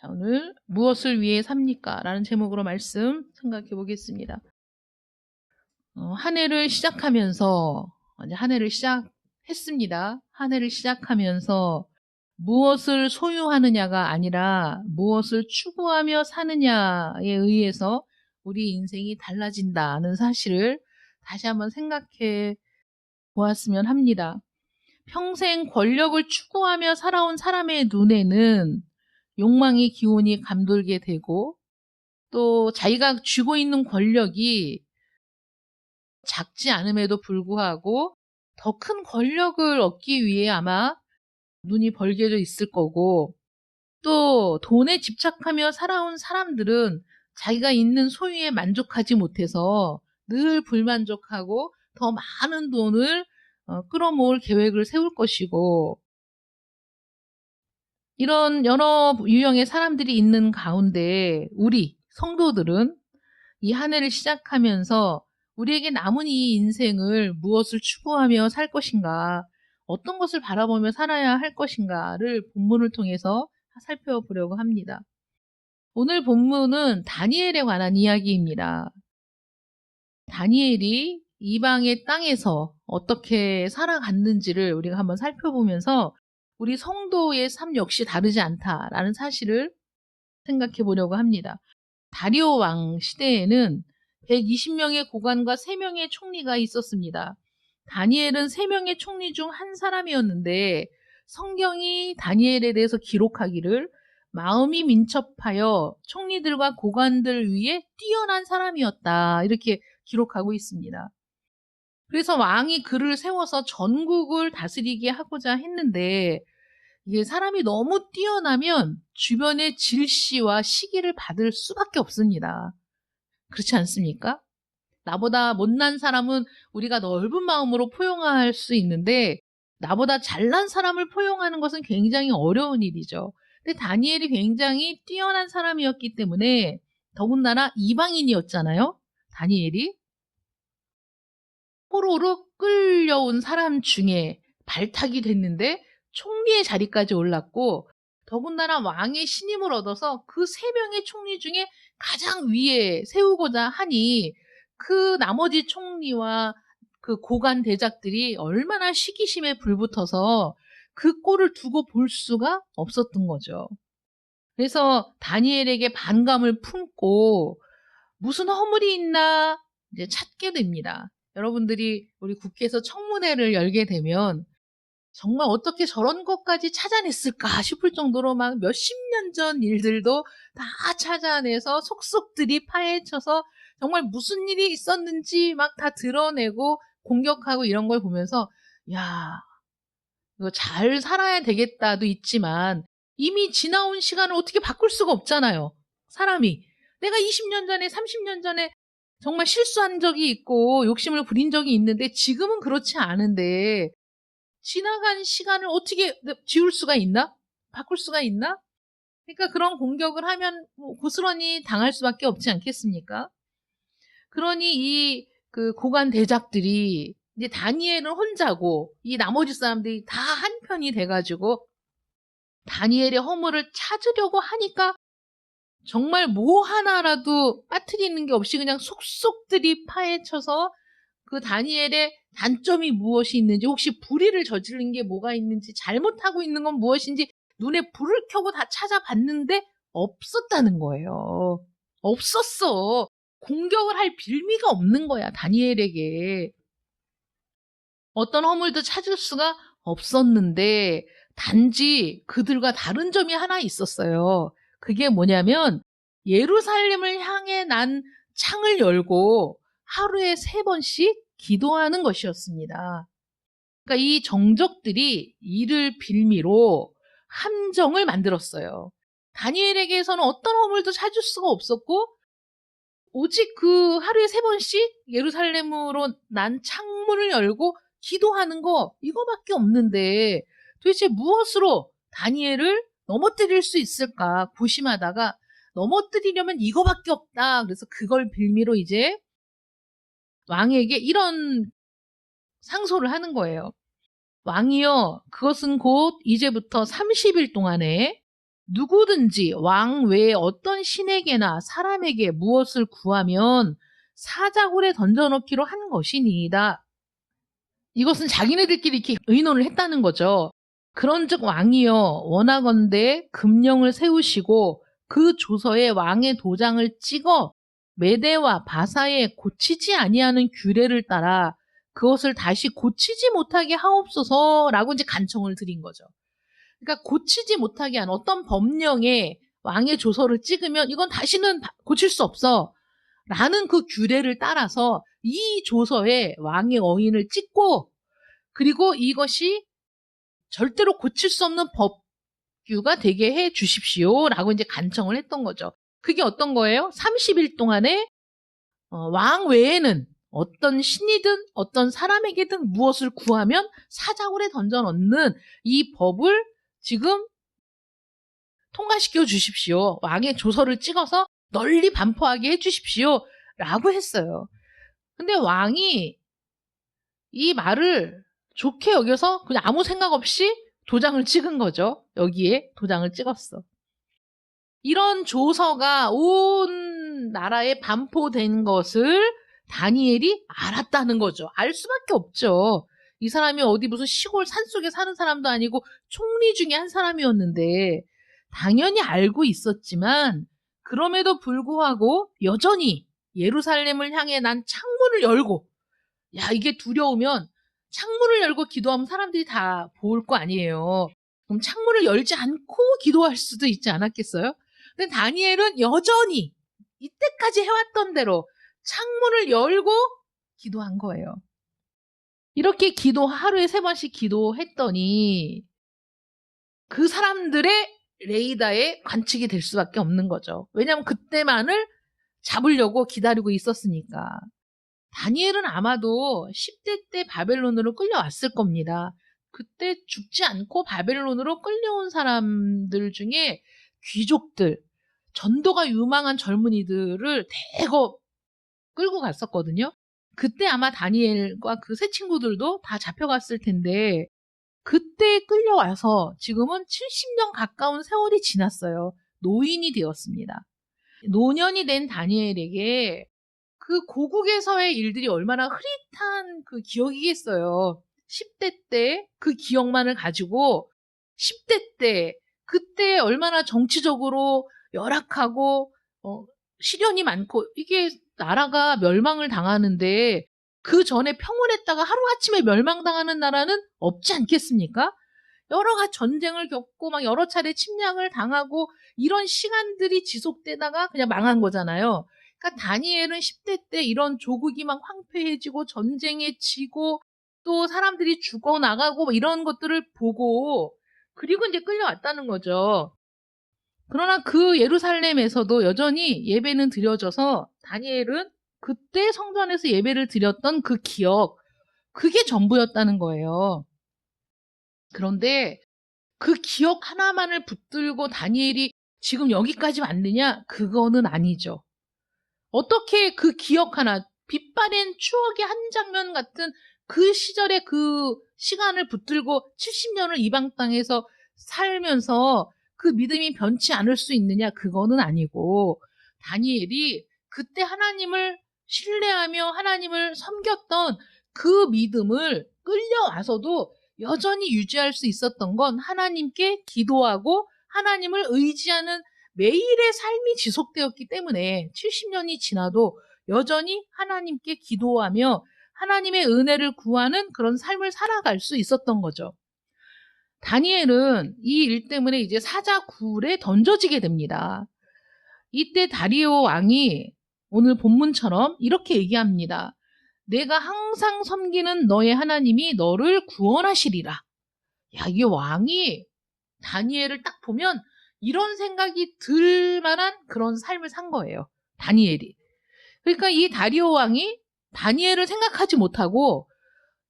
자, 오늘 무엇을 위해 삽니까? 라는 제목으로 말씀 생각해 보겠습니다. 한 해를 시작하면서, 이제 한 해를 시작했습니다. 한 해를 시작하면서 무엇을 소유하느냐가 아니라 무엇을 추구하며 사느냐에 의해서 우리 인생이 달라진다는 사실을 다시 한번 생각해 보았으면 합니다. 평생 권력을 추구하며 살아온 사람의 눈에는 욕망의 기운이 감돌게 되고, 또 자기가 쥐고 있는 권력이 작지 않음에도 불구하고 더 큰 권력을 얻기 위해 아마 눈이 벌게져 있을 거고, 또 돈에 집착하며 살아온 사람들은 자기가 있는 소유에 만족하지 못해서 늘 불만족하고 더 많은 돈을 끌어모을 계획을 세울 것이고, 이런 여러 유형의 사람들이 있는 가운데 우리 성도들은 이 한 해를 시작하면서 우리에게 남은 이 인생을 무엇을 추구하며 살 것인가, 어떤 것을 바라보며 살아야 할 것인가를 본문을 통해서 살펴보려고 합니다. 오늘 본문은 다니엘에 관한 이야기입니다. 다니엘이 이방의 땅에서 어떻게 살아갔는지를 우리가 한번 살펴보면서 우리 성도의 삶 역시 다르지 않다라는 사실을 생각해 보려고 합니다. 다리오 왕 시대에는 120명의 고관과 3명의 총리가 있었습니다. 다니엘은 3명의 총리 중 한 사람이었는데, 성경이 다니엘에 대해서 기록하기를 마음이 민첩하여 총리들과 고관들 위에 뛰어난 사람이었다, 이렇게 기록하고 있습니다. 그래서 왕이 그를 세워서 전국을 다스리게 하고자 했는데, 이게 사람이 너무 뛰어나면 주변의 질시와 시기를 받을 수밖에 없습니다. 그렇지 않습니까? 나보다 못난 사람은 우리가 넓은 마음으로 포용할 수 있는데, 나보다 잘난 사람을 포용하는 것은 굉장히 어려운 일이죠. 근데 다니엘이 굉장히 뛰어난 사람이었기 때문에, 더군다나 이방인이었잖아요, 다니엘이. 포로로 끌려온 사람 중에 발탁이 됐는데 총리의 자리까지 올랐고, 더군다나 왕의 신임을 얻어서 그 3명의 총리 중에 가장 위에 세우고자 하니, 그 나머지 총리와 그 고관 대작들이 얼마나 시기심에 불붙어서 그 꼴을 두고 볼 수가 없었던 거죠. 그래서 다니엘에게 반감을 품고 무슨 허물이 있나 이제 찾게 됩니다. 여러분들이 우리 국회에서 청문회를 열게 되면 정말 어떻게 저런 것까지 찾아냈을까 싶을 정도로 막 몇십 년 전 일들도 다 찾아내서 속속들이 파헤쳐서 정말 무슨 일이 있었는지 막 다 드러내고 공격하고, 이런 걸 보면서 야, 이거 잘 살아야 되겠다도 있지만 이미 지나온 시간을 어떻게 바꿀 수가 없잖아요, 사람이. 내가 20년 전에 30년 전에 정말 실수한 적이 있고 욕심을 부린 적이 있는데 지금은 그렇지 않은데, 지나간 시간을 어떻게 지울 수가 있나? 바꿀 수가 있나? 그러니까 그런 공격을 하면 고스란히 당할 수밖에 없지 않겠습니까? 그러니 이 그 고관 대작들이 이제 다니엘은 혼자고 이 나머지 사람들이 다 한편이 돼가지고 다니엘의 허물을 찾으려고 하니까 정말 뭐 하나라도 빠뜨리는 게 없이 그냥 속속들이 파헤쳐서 그 다니엘의 단점이 무엇이 있는지, 혹시 불의를 저지른 게 뭐가 있는지, 잘못하고 있는 건 무엇인지 눈에 불을 켜고 다 찾아봤는데 없었다는 거예요. 없었어. 공격을 할 빌미가 없는 거야, 다니엘에게. 어떤 허물도 찾을 수가 없었는데, 단지 그들과 다른 점이 하나 있었어요. 그게 뭐냐면 예루살렘을 향해 난 창을 열고 하루에 3번씩 기도하는 것이었습니다. 그러니까 이 정적들이 이를 빌미로 함정을 만들었어요. 다니엘에게서는 어떤 허물도 찾을 수가 없었고, 오직 그 하루에 3번씩 예루살렘으로 난 창문을 열고 기도하는 거, 이거밖에 없는데 도대체 무엇으로 다니엘을 넘어뜨릴 수 있을까 고심하다가, 넘어뜨리려면 이거밖에 없다. 그래서 그걸 빌미로 이제 왕에게 이런 상소를 하는 거예요. 왕이여, 그것은 곧 이제부터 30일 동안에 누구든지 왕 외에 어떤 신에게나 사람에게 무엇을 구하면 사자굴에 던져넣기로 한 것이니이다. 이것은 자기네들끼리 이렇게 의논을 했다는 거죠. 그런즉 왕이여 원하건대 금령을 세우시고 그 조서에 왕의 도장을 찍어 메대와 바사에 고치지 아니하는 규례를 따라 그것을 다시 고치지 못하게 하옵소서라고 이제 간청을 드린 거죠. 그러니까 고치지 못하게 한 어떤 법령에 왕의 조서를 찍으면 이건 다시는 고칠 수 없어 라는 그 규례를 따라서 이 조서에 왕의 어인을 찍고 그리고 이것이 절대로 고칠 수 없는 법규가 되게 해 주십시오 라고 이제 간청을 했던 거죠. 그게 어떤 거예요? 30일 동안에 왕 외에는 어떤 신이든 어떤 사람에게든 무엇을 구하면 사자굴에 던져 넣는 이 법을 지금 통과시켜 주십시오. 왕의 조서를 찍어서 널리 반포하게 해 주십시오. 라고 했어요. 근데 왕이 이 말을 좋게 여겨서 그냥 아무 생각 없이 도장을 찍은 거죠. 여기에 도장을 찍었어. 이런 조서가 온 나라에 반포된 것을 다니엘이 알았다는 거죠. 알 수밖에 없죠. 이 사람이 어디 무슨 시골 산속에 사는 사람도 아니고 총리 중에 한 사람이었는데 당연히 알고 있었지만 그럼에도 불구하고 여전히 예루살렘을 향해 난 창문을 열고 야 이게 두려우면 창문을 열고 기도하면 사람들이 다 볼 거 아니에요. 그럼 창문을 열지 않고 기도할 수도 있지 않았겠어요? 근데 다니엘은 여전히 이때까지 해왔던 대로 창문을 열고 기도한 거예요. 이렇게 하루에 3번씩 기도했더니 그 사람들의 레이더에 관측이 될 수밖에 없는 거죠. 왜냐하면 그때만을 잡으려고 기다리고 있었으니까. 다니엘은 아마도 10대 때 바벨론으로 끌려왔을 겁니다. 그때 죽지 않고 바벨론으로 끌려온 사람들 중에 귀족들, 전도가 유망한 젊은이들을 대거 끌고 갔었거든요. 그때 아마 다니엘과 그 세 친구들도 다 잡혀갔을 텐데 그때 끌려와서 지금은 70년 가까운 세월이 지났어요. 노인이 되었습니다. 노년이 된 다니엘에게 그 고국에서의 일들이 얼마나 흐릿한 그 기억이겠어요. 10대 때 그 기억만을 가지고 10대 때 그때 얼마나 정치적으로 열악하고 시련이 많고 이게 나라가 멸망을 당하는데 그 전에 평온했다가 하루아침에 멸망당하는 나라는 없지 않겠습니까? 여러 가지 전쟁을 겪고 막 여러 차례 침략을 당하고 이런 시간들이 지속되다가 그냥 망한 거잖아요. 그러니까 다니엘은 10대 때 이런 조국이 막 황폐해지고 전쟁에 지고 또 사람들이 죽어나가고 뭐 이런 것들을 보고 그리고 이제 끌려왔다는 거죠. 그러나 그 예루살렘에서도 여전히 예배는 드려져서 다니엘은 그때 성전에서 예배를 드렸던 그 기억, 그게 전부였다는 거예요. 그런데 그 기억 하나만을 붙들고 다니엘이 지금 여기까지 왔느냐? 그거는 아니죠. 어떻게 그 기억 하나, 빛바랜 추억의 한 장면 같은 그 시절의 그 시간을 붙들고 70년을 이방 땅에서 살면서 그 믿음이 변치 않을 수 있느냐? 그거는 아니고 다니엘이 그때 하나님을 신뢰하며 하나님을 섬겼던 그 믿음을 끌려와서도 여전히 유지할 수 있었던 건 하나님께 기도하고 하나님을 의지하는 매일의 삶이 지속되었기 때문에 70년이 지나도 여전히 하나님께 기도하며 하나님의 은혜를 구하는 그런 삶을 살아갈 수 있었던 거죠. 다니엘은 이 일 때문에 이제 사자굴에 던져지게 됩니다. 이때 다리오 왕이 오늘 본문처럼 이렇게 얘기합니다. 내가 항상 섬기는 너의 하나님이 너를 구원하시리라. 야, 이게 왕이 다니엘을 딱 보면 이런 생각이 들 만한 그런 삶을 산 거예요. 다니엘이. 그러니까 이 다리오 왕이 다니엘을 생각하지 못하고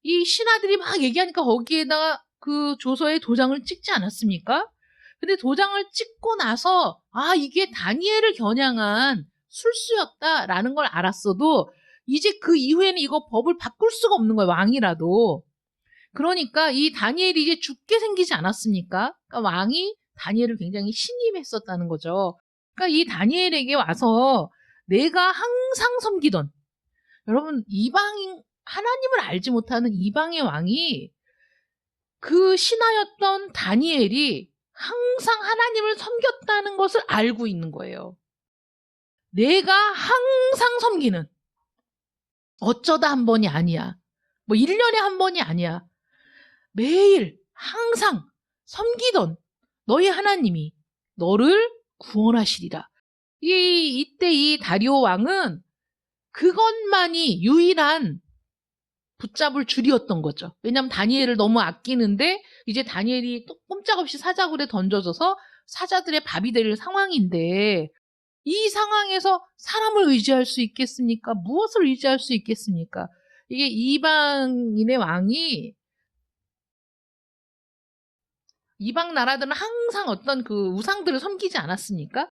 이 신하들이 막 얘기하니까 거기에다가 그 조서에 도장을 찍지 않았습니까? 근데 도장을 찍고 나서 아, 이게 다니엘을 겨냥한 술수였다라는 걸 알았어도 이제 그 이후에는 이거 법을 바꿀 수가 없는 거예요. 왕이라도. 그러니까 이 다니엘이 이제 죽게 생기지 않았습니까? 그러니까 왕이 다니엘을 굉장히 신임했었다는 거죠. 그러니까 이 다니엘에게 와서 내가 항상 섬기던, 여러분 이방인, 하나님을 알지 못하는 이방의 왕이 그 신하였던 다니엘이 항상 하나님을 섬겼다는 것을 알고 있는 거예요. 내가 항상 섬기는, 어쩌다 한 번이 아니야. 뭐 1년에 한 번이 아니야. 매일 항상 섬기던 너희 하나님이 너를 구원하시리라. 이때 이 다리오 왕은 그것만이 유일한 붙잡을 줄이었던 거죠. 왜냐하면 다니엘을 너무 아끼는데 이제 다니엘이 또 꼼짝없이 사자굴에 던져져서 사자들의 밥이 될 상황인데, 이 상황에서 사람을 의지할 수 있겠습니까? 무엇을 의지할 수 있겠습니까? 이게 이방인의 왕이, 이방 나라들은 항상 어떤 그 우상들을 섬기지 않았습니까?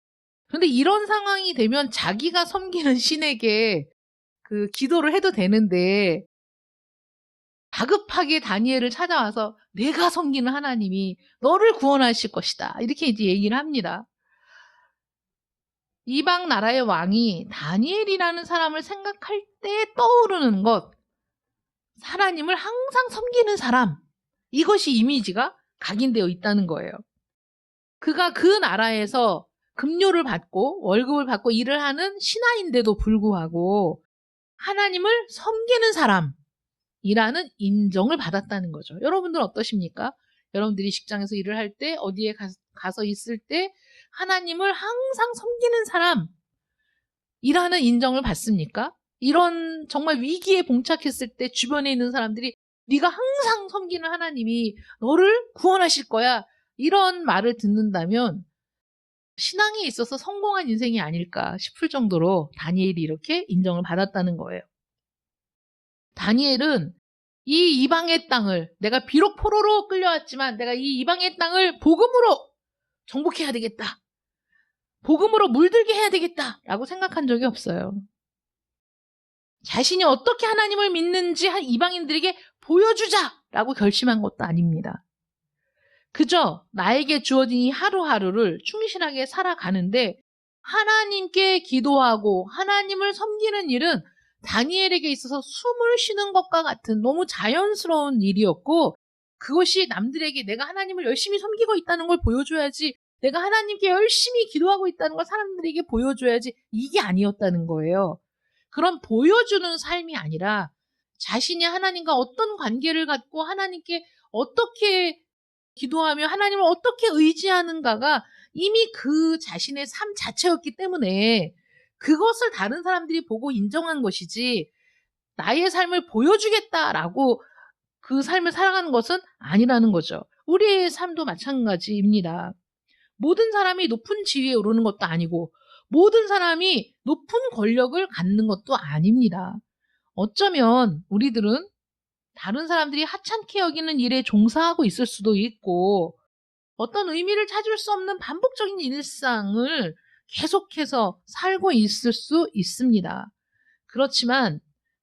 그런데 이런 상황이 되면 자기가 섬기는 신에게 그 기도를 해도 되는데, 다급하게 다니엘을 찾아와서 내가 섬기는 하나님이 너를 구원하실 것이다, 이렇게 이제 얘기를 합니다. 이방 나라의 왕이 다니엘이라는 사람을 생각할 때 떠오르는 것, 하나님을 항상 섬기는 사람, 이것이 이미지가 각인되어 있다는 거예요. 그가 그 나라에서 급료를 받고 월급을 받고 일을 하는 신하인데도 불구하고 하나님을 섬기는 사람이라는 인정을 받았다는 거죠. 여러분들 어떠십니까? 여러분들이 직장에서 일을 할 때, 어디에 가서 있을 때 하나님을 항상 섬기는 사람이라는 인정을 받습니까? 이런 정말 위기에 봉착했을 때 주변에 있는 사람들이 네가 항상 섬기는 하나님이 너를 구원하실 거야, 이런 말을 듣는다면 신앙에 있어서 성공한 인생이 아닐까 싶을 정도로 다니엘이 이렇게 인정을 받았다는 거예요. 다니엘은 이 이방의 땅을, 내가 비록 포로로 끌려왔지만 내가 이 이방의 땅을 복음으로 정복해야 되겠다, 복음으로 물들게 해야 되겠다 라고 생각한 적이 없어요. 자신이 어떻게 하나님을 믿는지 이방인들에게 보여주자라고 결심한 것도 아닙니다. 그저 나에게 주어진 이 하루하루를 충실하게 살아가는데, 하나님께 기도하고 하나님을 섬기는 일은 다니엘에게 있어서 숨을 쉬는 것과 같은 너무 자연스러운 일이었고, 그것이 남들에게 내가 하나님을 열심히 섬기고 있다는 걸 보여줘야지, 내가 하나님께 열심히 기도하고 있다는 걸 사람들에게 보여줘야지, 이게 아니었다는 거예요. 그런 보여주는 삶이 아니라 자신이 하나님과 어떤 관계를 갖고 하나님께 어떻게 기도하며 하나님을 어떻게 의지하는가가 이미 그 자신의 삶 자체였기 때문에 그것을 다른 사람들이 보고 인정한 것이지, 나의 삶을 보여주겠다라고 그 삶을 살아가는 것은 아니라는 거죠. 우리의 삶도 마찬가지입니다. 모든 사람이 높은 지위에 오르는 것도 아니고 모든 사람이 높은 권력을 갖는 것도 아닙니다. 어쩌면 우리들은 다른 사람들이 하찮게 여기는 일에 종사하고 있을 수도 있고, 어떤 의미를 찾을 수 없는 반복적인 일상을 계속해서 살고 있을 수 있습니다. 그렇지만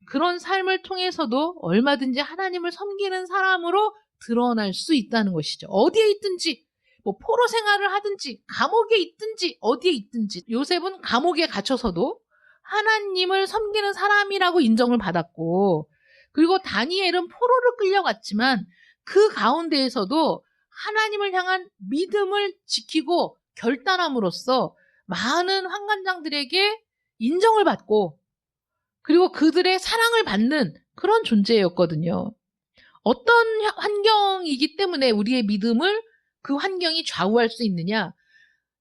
그런 삶을 통해서도 얼마든지 하나님을 섬기는 사람으로 드러날 수 있다는 것이죠. 어디에 있든지, 뭐 포로 생활을 하든지 감옥에 있든지 어디에 있든지, 요셉은 감옥에 갇혀서도 하나님을 섬기는 사람이라고 인정을 받았고, 그리고 다니엘은 포로로 끌려갔지만 그 가운데에서도 하나님을 향한 믿음을 지키고 결단함으로써 많은 환관장들에게 인정을 받고, 그리고 그들의 사랑을 받는 그런 존재였거든요. 어떤 환경이기 때문에 우리의 믿음을 그 환경이 좌우할 수 있느냐?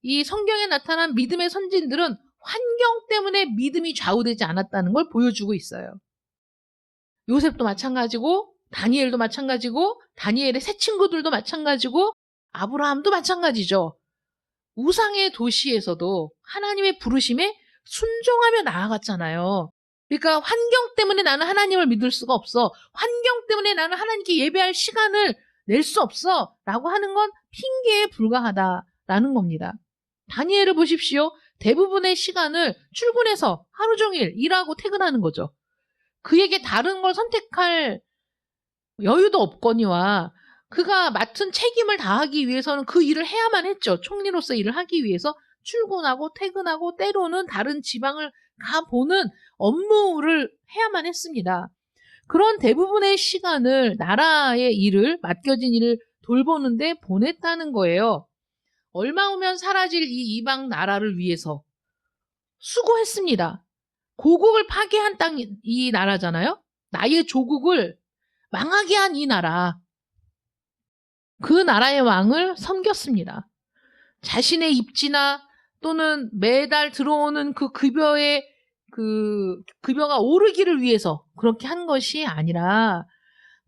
이 성경에 나타난 믿음의 선진들은 환경 때문에 믿음이 좌우되지 않았다는 걸 보여주고 있어요. 요셉도 마찬가지고, 다니엘도 마찬가지고, 다니엘의 새 친구들도 마찬가지고, 아브라함도 마찬가지죠. 우상의 도시에서도 하나님의 부르심에 순종하며 나아갔잖아요. 그러니까 환경 때문에 나는 하나님을 믿을 수가 없어, 환경 때문에 나는 하나님께 예배할 시간을 낼 수 없어 라고 하는 건 핑계에 불과하다라는 겁니다. 다니엘을 보십시오. 대부분의 시간을 출근해서 하루 종일 일하고 퇴근하는 거죠. 그에게 다른 걸 선택할 여유도 없거니와 그가 맡은 책임을 다하기 위해서는 그 일을 해야만 했죠. 총리로서 일을 하기 위해서 출근하고 퇴근하고 때로는 다른 지방을 가보는 업무를 해야만 했습니다. 그런 대부분의 시간을 나라의 일을, 맡겨진 일을 돌보는데 보냈다는 거예요. 얼마 후면 사라질 이 이방 나라를 위해서 수고했습니다. 고국을 파괴한 땅이 이 나라잖아요. 나의 조국을 망하게 한 이 나라. 그 나라의 왕을 섬겼습니다. 자신의 입지나 또는 매달 들어오는 그 급여가 오르기를 위해서 그렇게 한 것이 아니라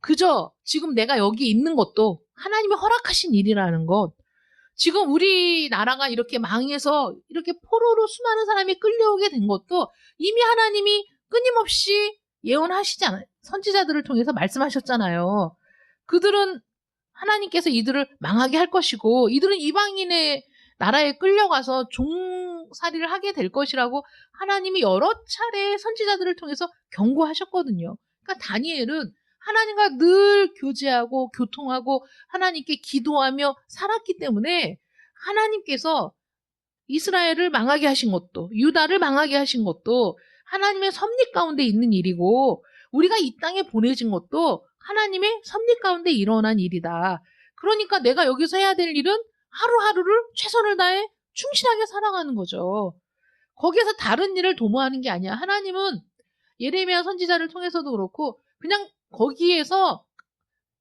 그저 지금 내가 여기 있는 것도 하나님이 허락하신 일이라는 것. 지금 우리나라가 이렇게 망해서 이렇게 포로로 수많은 사람이 끌려오게 된 것도 이미 하나님이 끊임없이 예언하시잖아요. 선지자들을 통해서 말씀하셨잖아요. 그들은 하나님께서 이들을 망하게 할 것이고 이들은 이방인의 나라에 끌려가서 종살이를 하게 될 것이라고 하나님이 여러 차례 선지자들을 통해서 경고하셨거든요. 그러니까 다니엘은 하나님과 늘 교제하고 교통하고 하나님께 기도하며 살았기 때문에 하나님께서 이스라엘을 망하게 하신 것도 유다를 망하게 하신 것도 하나님의 섭리 가운데 있는 일이고 우리가 이 땅에 보내진 것도 하나님의 섭리 가운데 일어난 일이다. 그러니까 내가 여기서 해야 될 일은 하루하루를 최선을 다해 충실하게 살아가는 거죠. 거기에서 다른 일을 도모하는 게 아니야. 하나님은 예레미야 선지자를 통해서도 그렇고 그냥 거기에서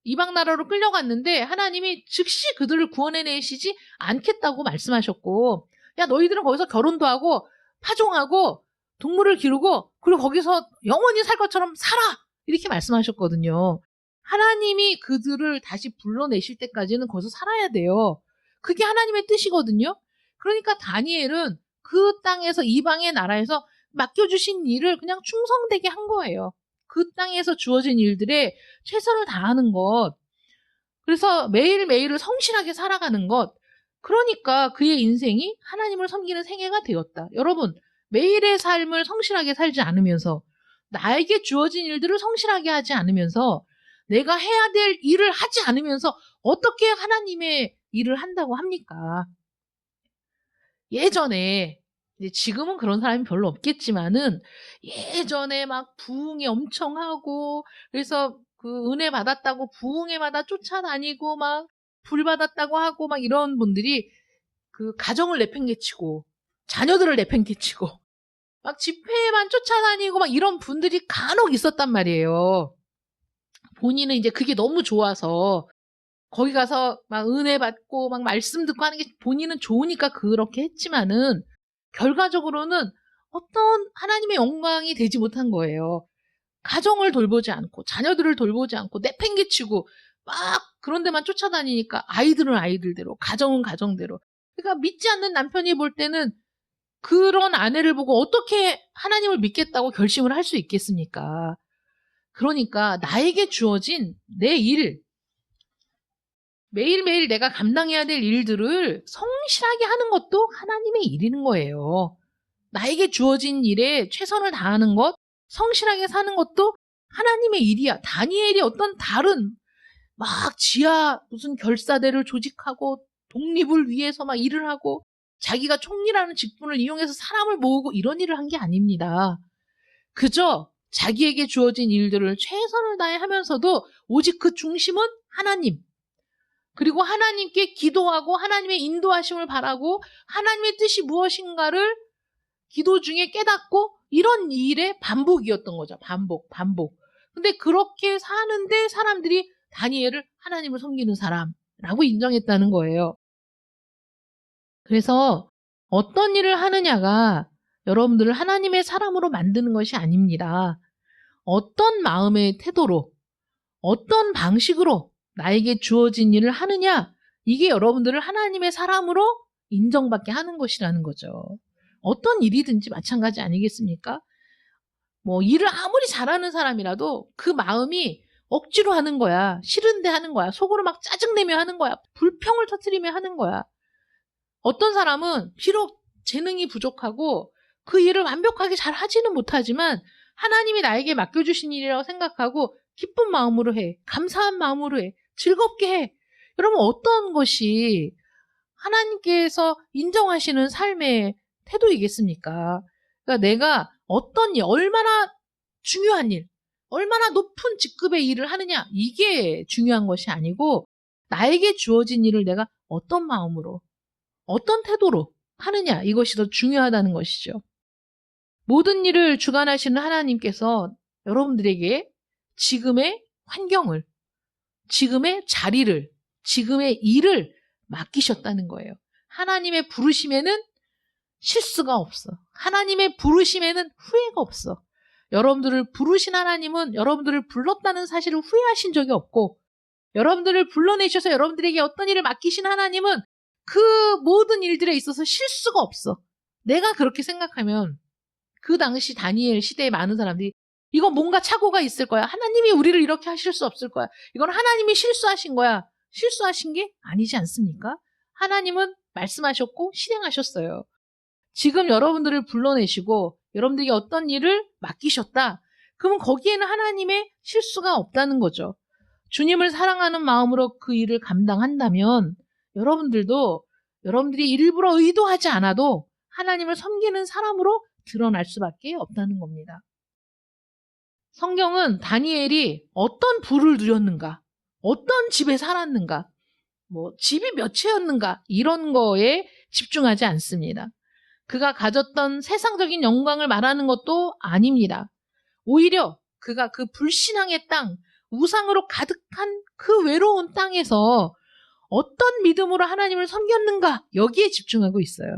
이방 나라로 끌려갔는데 하나님이 즉시 그들을 구원해내시지 않겠다고 말씀하셨고 야 너희들은 거기서 결혼도 하고 파종하고 동물을 기르고 그리고 거기서 영원히 살 것처럼 살아 이렇게 말씀하셨거든요. 하나님이 그들을 다시 불러내실 때까지는 거기서 살아야 돼요. 그게 하나님의 뜻이거든요. 그러니까 다니엘은 그 땅에서 이방의 나라에서 맡겨주신 일을 그냥 충성되게 한 거예요. 그 땅에서 주어진 일들에 최선을 다하는 것. 그래서 매일매일을 성실하게 살아가는 것. 그러니까 그의 인생이 하나님을 섬기는 생애가 되었다. 여러분, 매일의 삶을 성실하게 살지 않으면서 나에게 주어진 일들을 성실하게 하지 않으면서 내가 해야 될 일을 하지 않으면서 어떻게 하나님의 일을 한다고 합니까? 예전에 지금은 그런 사람이 별로 없겠지만은 예전에 막 부흥회 엄청 하고 그래서 그 은혜 받았다고 부흥회마다 쫓아다니고 막 불 받았다고 하고 막 이런 분들이 그 가정을 내팽개치고 자녀들을 내팽개치고 막 집회에만 쫓아다니고 막 이런 분들이 간혹 있었단 말이에요. 본인은 이제 그게 너무 좋아서 거기 가서 막 은혜 받고 막 말씀 듣고 하는 게 본인은 좋으니까 그렇게 했지만은 결과적으로는 어떤 하나님의 영광이 되지 못한 거예요. 가정을 돌보지 않고 자녀들을 돌보지 않고 내팽개치고 막 그런 데만 쫓아다니니까 아이들은 아이들대로 가정은 가정대로 그러니까 믿지 않는 남편이 볼 때는 그런 아내를 보고 어떻게 하나님을 믿겠다고 결심을 할 수 있겠습니까? 그러니까 나에게 주어진 내 일 매일매일 내가 감당해야 될 일들을 성실하게 하는 것도 하나님의 일인 거예요. 나에게 주어진 일에 최선을 다하는 것, 성실하게 사는 것도 하나님의 일이야. 다니엘이 어떤 다른 막 지하 무슨 결사대를 조직하고 독립을 위해서 막 일을 하고 자기가 총리라는 직분을 이용해서 사람을 모으고 이런 일을 한 게 아닙니다. 그저 자기에게 주어진 일들을 최선을 다해 하면서도 오직 그 중심은 하나님. 그리고 하나님께 기도하고 하나님의 인도하심을 바라고 하나님의 뜻이 무엇인가를 기도 중에 깨닫고 이런 일의 반복이었던 거죠. 반복. 근데 그렇게 사는데 사람들이 다니엘을 하나님을 섬기는 사람라고 인정했다는 거예요. 그래서 어떤 일을 하느냐가 여러분들을 하나님의 사람으로 만드는 것이 아닙니다. 어떤 마음의 태도로, 어떤 방식으로 나에게 주어진 일을 하느냐, 이게 여러분들을 하나님의 사람으로 인정받게 하는 것이라는 거죠. 어떤 일이든지 마찬가지 아니겠습니까? 뭐 일을 아무리 잘하는 사람이라도 그 마음이 억지로 하는 거야. 싫은데 하는 거야. 속으로 막 짜증내며 하는 거야. 불평을 터뜨리며 하는 거야. 어떤 사람은 비록 재능이 부족하고 그 일을 완벽하게 잘 하지는 못하지만 하나님이 나에게 맡겨주신 일이라고 생각하고 기쁜 마음으로 해. 감사한 마음으로 해. 즐겁게 해. 여러분 어떤 것이 하나님께서 인정하시는 삶의 태도이겠습니까? 그러니까 내가 어떤 일, 얼마나 중요한 일, 얼마나 높은 직급의 일을 하느냐, 이게 중요한 것이 아니고 나에게 주어진 일을 내가 어떤 마음으로, 어떤 태도로 하느냐, 이것이 더 중요하다는 것이죠. 모든 일을 주관하시는 하나님께서 여러분들에게 지금의 환경을, 지금의 자리를, 지금의 일을 맡기셨다는 거예요. 하나님의 부르심에는 실수가 없어. 하나님의 부르심에는 후회가 없어. 여러분들을 부르신 하나님은 여러분들을 불렀다는 사실을 후회하신 적이 없고, 여러분들을 불러내셔서 여러분들에게 어떤 일을 맡기신 하나님은 그 모든 일들에 있어서 실수가 없어. 내가 그렇게 생각하면 그 당시 다니엘 시대의 많은 사람들이 이건 뭔가 착오가 있을 거야. 하나님이 우리를 이렇게 하실 수 없을 거야. 이건 하나님이 실수하신 거야. 실수하신 게 아니지 않습니까? 하나님은 말씀하셨고 실행하셨어요. 지금 여러분들을 불러내시고 여러분들에게 어떤 일을 맡기셨다. 그러면 거기에는 하나님의 실수가 없다는 거죠. 주님을 사랑하는 마음으로 그 일을 감당한다면 여러분들도 여러분들이 일부러 의도하지 않아도 하나님을 섬기는 사람으로 드러날 수밖에 없다는 겁니다. 성경은 다니엘이 어떤 부를 누렸는가, 어떤 집에 살았는가, 집이 몇 채였는가 이런 거에 집중하지 않습니다. 그가 가졌던 세상적인 영광을 말하는 것도 아닙니다. 오히려 그가 그 불신앙의 땅, 우상으로 가득한 그 외로운 땅에서 어떤 믿음으로 하나님을 섬겼는가 여기에 집중하고 있어요.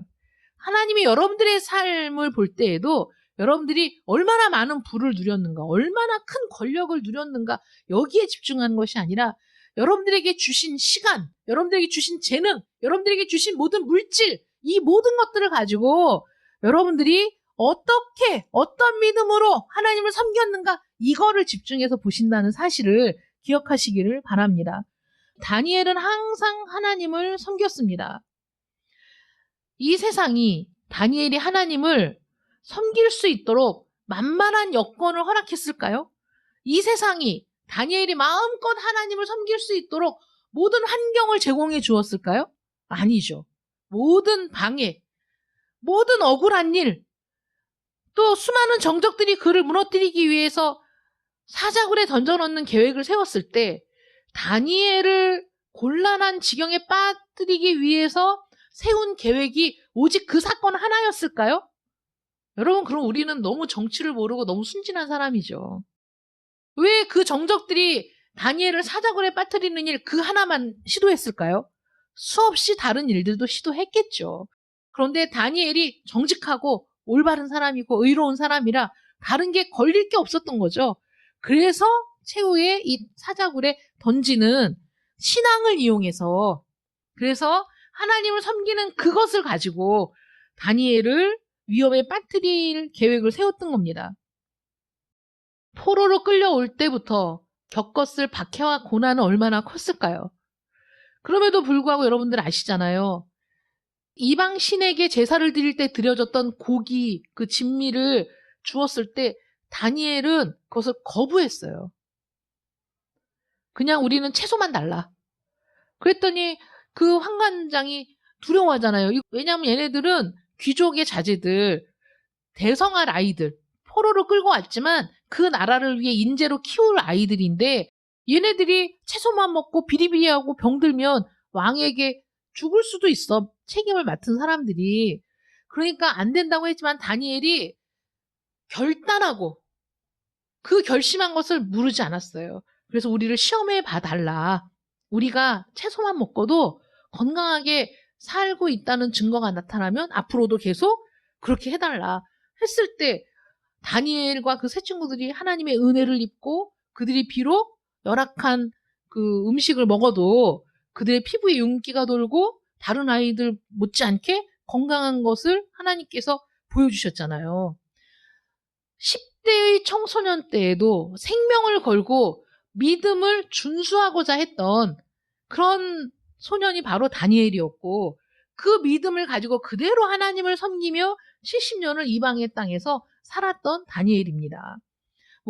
하나님이 여러분들의 삶을 볼 때에도 여러분들이 얼마나 많은 부를 누렸는가, 얼마나 큰 권력을 누렸는가 여기에 집중하는 것이 아니라 여러분들에게 주신 시간, 여러분들에게 주신 재능, 여러분들에게 주신 모든 물질, 이 모든 것들을 가지고 여러분들이 어떻게, 어떤 믿음으로 하나님을 섬겼는가 이거를 집중해서 보신다는 사실을 기억하시기를 바랍니다. 다니엘은 항상 하나님을 섬겼습니다. 이 세상이 다니엘이 하나님을 섬길 수 있도록 만만한 여건을 허락했을까요? 이 세상이 다니엘이 마음껏 하나님을 섬길 수 있도록 모든 환경을 제공해 주었을까요? 아니죠. 모든 방해, 모든 억울한 일, 또 수많은 정적들이 그를 무너뜨리기 위해서 사자굴에 던져넣는 계획을 세웠을 때 다니엘을 곤란한 지경에 빠뜨리기 위해서 세운 계획이 오직 그 사건 하나였을까요? 여러분, 그럼 우리는 너무 정치를 모르고 너무 순진한 사람이죠. 왜 그 정적들이 다니엘을 사자굴에 빠뜨리는 일 그 하나만 시도했을까요? 수없이 다른 일들도 시도했겠죠. 그런데 다니엘이 정직하고 올바른 사람이고 의로운 사람이라 다른 게 걸릴 게 없었던 거죠. 그래서 최후에 이 사자굴에 던지는 신앙을 이용해서, 그래서 하나님을 섬기는 그것을 가지고 다니엘을 위험에 빠뜨릴 계획을 세웠던 겁니다. 포로로 끌려올 때부터 겪었을 박해와 고난은 얼마나 컸을까요? 그럼에도 불구하고 여러분들 아시잖아요. 이방 신에게 제사를 드릴 때 드려졌던 고기, 그 진미를 주었을 때 다니엘은 그것을 거부했어요. 그냥 우리는 채소만 달라. 그랬더니 그 환관장이 두려워하잖아요. 왜냐하면 얘네들은 귀족의 자제들, 대성할 아이들, 포로로 끌고 왔지만 그 나라를 위해 인재로 키울 아이들인데 얘네들이 채소만 먹고 비리비리하고 병들면 왕에게 죽을 수도 있어. 책임을 맡은 사람들이. 그러니까 안 된다고 했지만 다니엘이 결단하고 그 결심한 것을 무르지 않았어요. 그래서 우리를 시험해 봐달라. 우리가 채소만 먹고도 건강하게 살고 있다는 증거가 나타나면 앞으로도 계속 그렇게 해달라 했을 때 다니엘과 그 세 친구들이 하나님의 은혜를 입고 그들이 비록 열악한 그 음식을 먹어도 그들의 피부에 윤기가 돌고 다른 아이들 못지않게 건강한 것을 하나님께서 보여주셨잖아요. 10대의 청소년 때에도 생명을 걸고 믿음을 준수하고자 했던 그런 소년이 바로 다니엘이었고 그 믿음을 가지고 그대로 하나님을 섬기며 70년을 이방의 땅에서 살았던 다니엘입니다.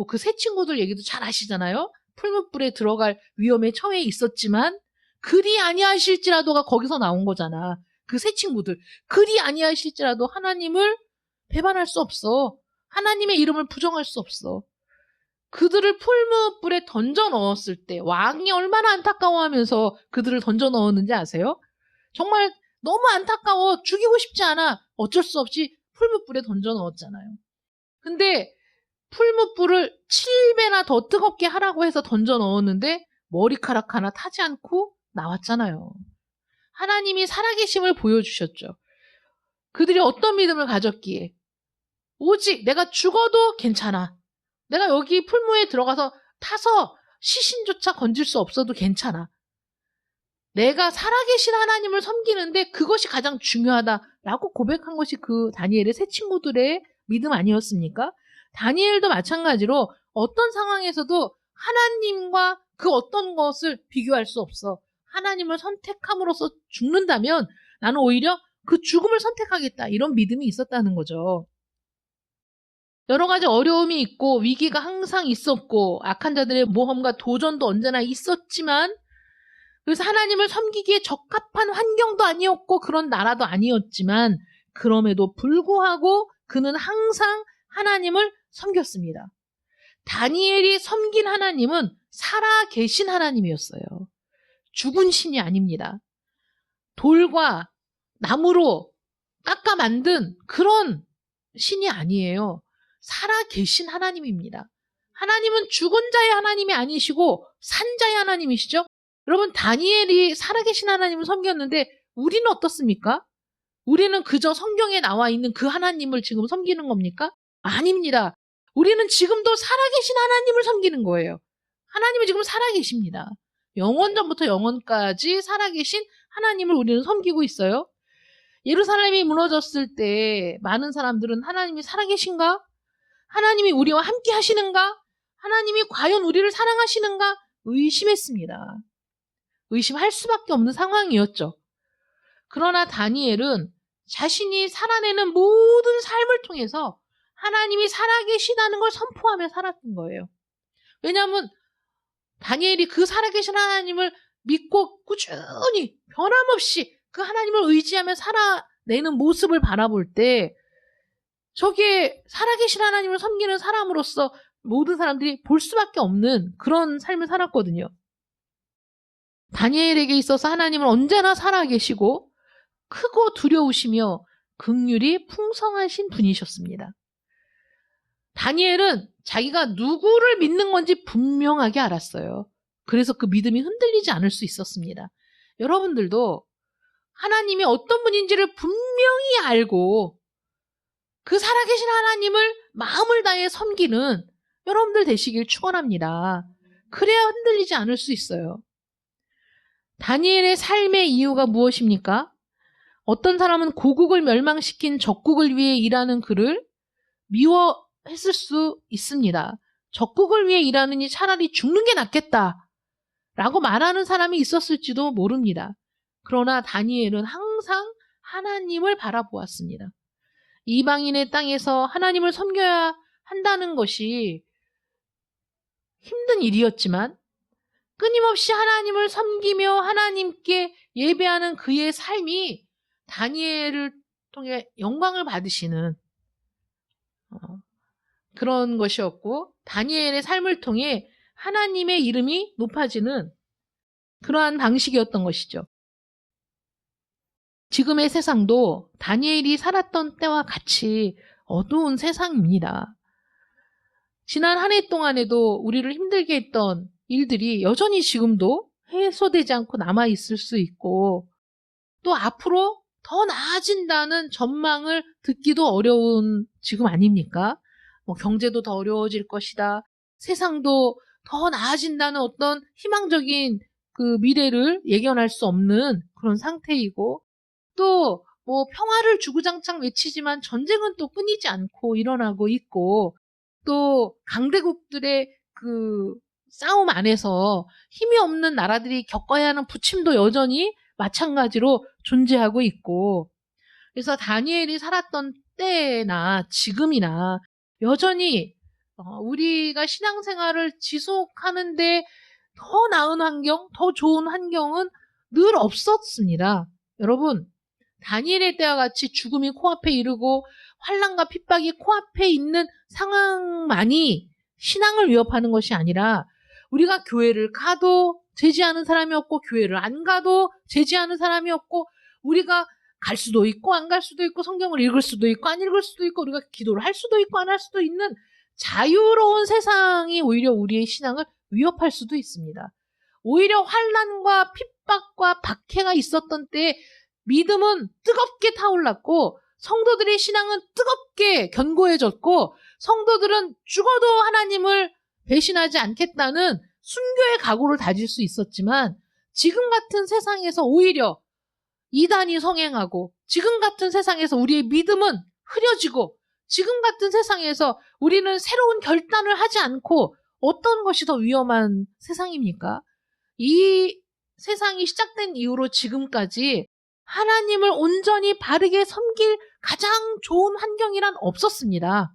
그 세 친구들 얘기도 잘 아시잖아요. 풀무불에 들어갈 위험에 처해 있었지만 그리 아니하실지라도가 거기서 나온 거잖아. 그 세 친구들. 그리 아니하실지라도 하나님을 배반할 수 없어. 하나님의 이름을 부정할 수 없어. 그들을 풀무불에 던져 넣었을 때 왕이 얼마나 안타까워하면서 그들을 던져 넣었는지 아세요? 정말 너무 안타까워 죽이고 싶지 않아 어쩔 수 없이 풀무불에 던져 넣었잖아요. 근데 풀무불을 7배나 더 뜨겁게 하라고 해서 던져 넣었는데 머리카락 하나 타지 않고 나왔잖아요. 하나님이 살아계심을 보여주셨죠. 그들이 어떤 믿음을 가졌기에 오직 내가 죽어도 괜찮아. 내가 여기 풀무에 들어가서 타서 시신조차 건질 수 없어도 괜찮아. 내가 살아계신 하나님을 섬기는데 그것이 가장 중요하다라고 고백한 것이 그 다니엘의 세 친구들의 믿음 아니었습니까? 다니엘도 마찬가지로 어떤 상황에서도 하나님과 그 어떤 것을 비교할 수 없어. 하나님을 선택함으로써 죽는다면 나는 오히려 그 죽음을 선택하겠다. 이런 믿음이 있었다는 거죠. 여러 가지 어려움이 있고 위기가 항상 있었고 악한 자들의 모험과 도전도 언제나 있었지만 그래서 하나님을 섬기기에 적합한 환경도 아니었고 그런 나라도 아니었지만 그럼에도 불구하고 그는 항상 하나님을 섬겼습니다. 다니엘이 섬긴 하나님은 살아계신 하나님이었어요. 죽은 신이 아닙니다. 돌과 나무로 깎아 만든 그런 신이 아니에요. 살아계신 하나님입니다. 하나님은 죽은 자의 하나님이 아니시고 산 자의 하나님이시죠. 여러분 다니엘이 살아계신 하나님을 섬겼는데 우리는 어떻습니까? 우리는 그저 성경에 나와 있는 그 하나님을 지금 섬기는 겁니까? 아닙니다. 우리는 지금도 살아계신 하나님을 섬기는 거예요. 하나님은 지금 살아계십니다. 영원전부터 영원까지 살아계신 하나님을 우리는 섬기고 있어요. 예루살렘이 무너졌을 때 많은 사람들은 하나님이 살아계신가? 하나님이 우리와 함께 하시는가? 하나님이 과연 우리를 사랑하시는가? 의심했습니다. 의심할 수밖에 없는 상황이었죠. 그러나 다니엘은 자신이 살아내는 모든 삶을 통해서 하나님이 살아계시다는 걸 선포하며 살았던 거예요. 왜냐하면 다니엘이 그 살아계신 하나님을 믿고 꾸준히 변함없이 그 하나님을 의지하며 살아내는 모습을 바라볼 때 저기에 살아계신 하나님을 섬기는 사람으로서 모든 사람들이 볼 수밖에 없는 그런 삶을 살았거든요. 다니엘에게 있어서 하나님은 언제나 살아계시고 크고 두려우시며 긍휼이 풍성하신 분이셨습니다. 다니엘은 자기가 누구를 믿는 건지 분명하게 알았어요. 그래서 그 믿음이 흔들리지 않을 수 있었습니다. 여러분들도 하나님이 어떤 분인지를 분명히 알고 그 살아계신 하나님을 마음을 다해 섬기는 여러분들 되시길 축원합니다. 그래야 흔들리지 않을 수 있어요. 다니엘의 삶의 이유가 무엇입니까? 어떤 사람은 고국을 멸망시킨 적국을 위해 일하는 그를 미워했을 수 있습니다. 적국을 위해 일하느니 차라리 죽는 게 낫겠다 라고 말하는 사람이 있었을지도 모릅니다. 그러나 다니엘은 항상 하나님을 바라보았습니다. 이방인의 땅에서 하나님을 섬겨야 한다는 것이 힘든 일이었지만 끊임없이 하나님을 섬기며 하나님께 예배하는 그의 삶이 다니엘을 통해 영광을 받으시는 그런 것이었고 다니엘의 삶을 통해 하나님의 이름이 높아지는 그러한 방식이었던 것이죠. 지금의 세상도 다니엘이 살았던 때와 같이 어두운 세상입니다. 지난 한 해 동안에도 우리를 힘들게 했던 일들이 여전히 지금도 해소되지 않고 남아있을 수 있고 또 앞으로 더 나아진다는 전망을 듣기도 어려운 지금 아닙니까? 경제도 더 어려워질 것이다. 세상도 더 나아진다는 어떤 희망적인 그 미래를 예견할 수 없는 그런 상태이고 또 평화를 주구장창 외치지만 전쟁은 또 끊이지 않고 일어나고 있고 또 강대국들의 그 싸움 안에서 힘이 없는 나라들이 겪어야 하는 부침도 여전히 마찬가지로 존재하고 있고 그래서 다니엘이 살았던 때나 지금이나 여전히 우리가 신앙생활을 지속하는데 더 나은 환경, 더 좋은 환경은 늘 없었습니다. 여러분, 다니엘의 때와 같이 죽음이 코앞에 이르고 환난과 핍박이 코앞에 있는 상황만이 신앙을 위협하는 것이 아니라 우리가 교회를 가도 제지하는 사람이 없고 교회를 안 가도 제지하는 사람이 없고 우리가 갈 수도 있고 안 갈 수도 있고 성경을 읽을 수도 있고 안 읽을 수도 있고 우리가 기도를 할 수도 있고 안 할 수도 있는 자유로운 세상이 오히려 우리의 신앙을 위협할 수도 있습니다. 오히려 환난과 핍박과 박해가 있었던 때에 믿음은 뜨겁게 타올랐고 성도들의 신앙은 뜨겁게 견고해졌고 성도들은 죽어도 하나님을 배신하지 않겠다는 순교의 각오를 다질 수 있었지만 지금 같은 세상에서 오히려 이단이 성행하고 지금 같은 세상에서 우리의 믿음은 흐려지고 지금 같은 세상에서 우리는 새로운 결단을 하지 않고 어떤 것이 더 위험한 세상입니까? 이 세상이 시작된 이후로 지금까지 하나님을 온전히 바르게 섬길 가장 좋은 환경이란 없었습니다.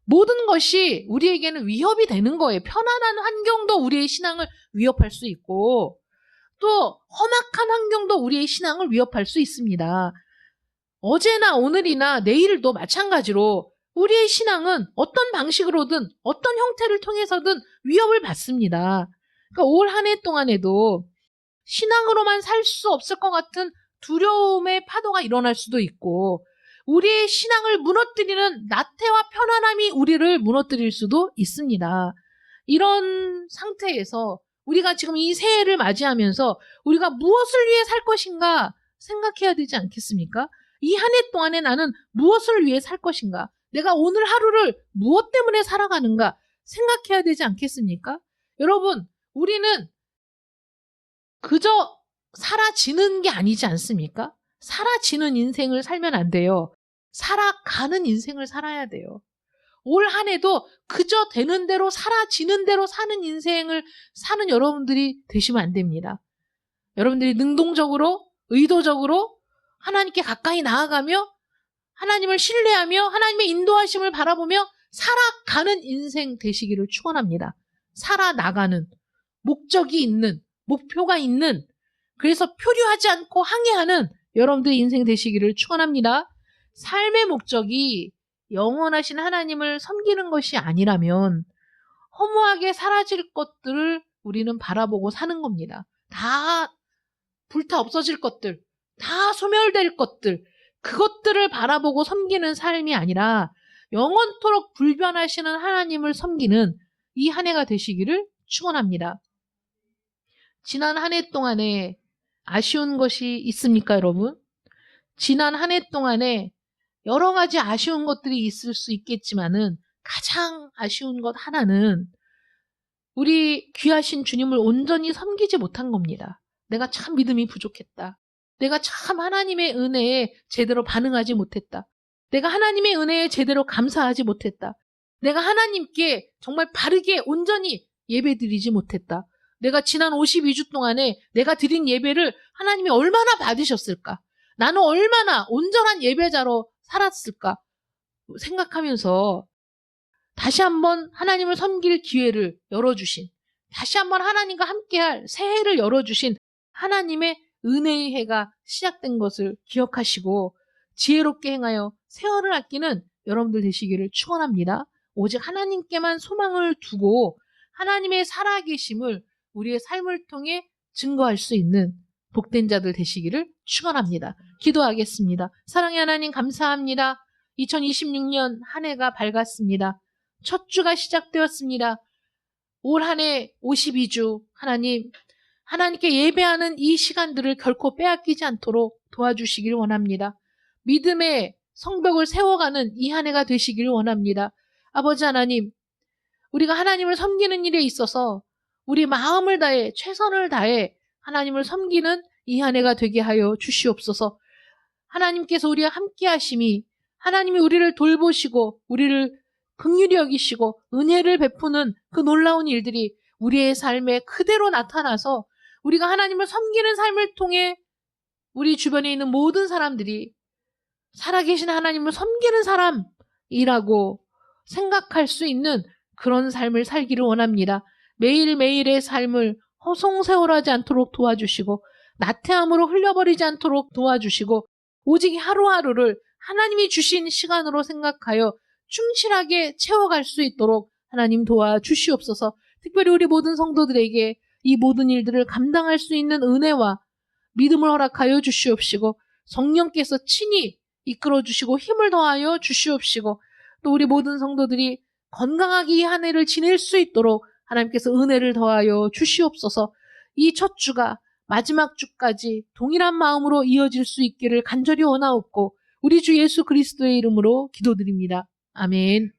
모든 것이 우리에게는 위협이 되는 거예요. 편안한 환경도 우리의 신앙을 위협할 수 있고 또 험악한 환경도 우리의 신앙을 위협할 수 있습니다. 어제나 오늘이나 내일도 마찬가지로 우리의 신앙은 어떤 방식으로든 어떤 형태를 통해서든 위협을 받습니다. 그러니까 올 한 해 동안에도 신앙으로만 살 수 없을 것 같은 두려움의 파도가 일어날 수도 있고 우리의 신앙을 무너뜨리는 나태와 편안함이 우리를 무너뜨릴 수도 있습니다. 이런 상태에서 우리가 지금 이 새해를 맞이하면서 우리가 무엇을 위해 살 것인가 생각해야 되지 않겠습니까? 이 한 해 동안에 나는 무엇을 위해 살 것인가? 내가 오늘 하루를 무엇 때문에 살아가는가 생각해야 되지 않겠습니까? 여러분, 우리는 그저 살아지는 게 아니지 않습니까? 살아지는 인생을 살면 안 돼요. 살아가는 인생을 살아야 돼요. 올 한 해도 그저 되는 대로 살아지는 대로 사는 인생을 사는 여러분들이 되시면 안 됩니다. 여러분들이 능동적으로 의도적으로 하나님께 가까이 나아가며 하나님을 신뢰하며 하나님의 인도하심을 바라보며 살아가는 인생 되시기를 축원합니다. 살아나가는 목적이 있는 목표가 있는 그래서 표류하지 않고 항해하는 여러분들의 인생 되시기를 축원합니다. 삶의 목적이 영원하신 하나님을 섬기는 것이 아니라면 허무하게 사라질 것들을 우리는 바라보고 사는 겁니다. 다 불타 없어질 것들, 다 소멸될 것들, 그것들을 바라보고 섬기는 삶이 아니라 영원토록 불변하시는 하나님을 섬기는 이 한 해가 되시기를 축원합니다. 지난 한 해 동안에 아쉬운 것이 있습니까, 여러분? 지난 한 해 동안에 여러 가지 아쉬운 것들이 있을 수 있겠지만은 가장 아쉬운 것 하나는 우리 귀하신 주님을 온전히 섬기지 못한 겁니다. 내가 참 믿음이 부족했다. 내가 참 하나님의 은혜에 제대로 반응하지 못했다. 내가 하나님의 은혜에 제대로 감사하지 못했다. 내가 하나님께 정말 바르게 온전히 예배드리지 못했다. 내가 지난 52주 동안에 내가 드린 예배를 하나님이 얼마나 받으셨을까? 나는 얼마나 온전한 예배자로 살았을까? 생각하면서 다시 한번 하나님을 섬길 기회를 열어주신, 다시 한번 하나님과 함께할 새해를 열어주신 하나님의 은혜의 해가 시작된 것을 기억하시고 지혜롭게 행하여 세월을 아끼는 여러분들 되시기를 축원합니다. 오직 하나님께만 소망을 두고 하나님의 살아계심을 우리의 삶을 통해 증거할 수 있는 복된 자들 되시기를 축원합니다. 기도하겠습니다. 사랑의 하나님 감사합니다. 2026년 한 해가 밝았습니다. 첫 주가 시작되었습니다. 올 한 해 52주 하나님, 하나님께 예배하는 이 시간들을 결코 빼앗기지 않도록 도와주시길 원합니다. 믿음의 성벽을 세워가는 이 한 해가 되시기를 원합니다. 아버지 하나님, 우리가 하나님을 섬기는 일에 있어서 우리 마음을 다해 최선을 다해 하나님을 섬기는 이 한 해가 되게 하여 주시옵소서. 하나님께서 우리와 함께 하심이 하나님이 우리를 돌보시고 우리를 긍휼히 여기시고 은혜를 베푸는 그 놀라운 일들이 우리의 삶에 그대로 나타나서 우리가 하나님을 섬기는 삶을 통해 우리 주변에 있는 모든 사람들이 살아계신 하나님을 섬기는 사람이라고 생각할 수 있는 그런 삶을 살기를 원합니다. 매일매일의 삶을 허송세월하지 않도록 도와주시고 나태함으로 흘려버리지 않도록 도와주시고 오직 하루하루를 하나님이 주신 시간으로 생각하여 충실하게 채워갈 수 있도록 하나님 도와주시옵소서. 특별히 우리 모든 성도들에게 이 모든 일들을 감당할 수 있는 은혜와 믿음을 허락하여 주시옵시고 성령께서 친히 이끌어 주시고 힘을 더하여 주시옵시고 또 우리 모든 성도들이 건강하게 이 한 해를 지낼 수 있도록 하나님께서 은혜를 더하여 주시옵소서. 이 첫 주가 마지막 주까지 동일한 마음으로 이어질 수 있기를 간절히 원하옵고 우리 주 예수 그리스도의 이름으로 기도드립니다. 아멘.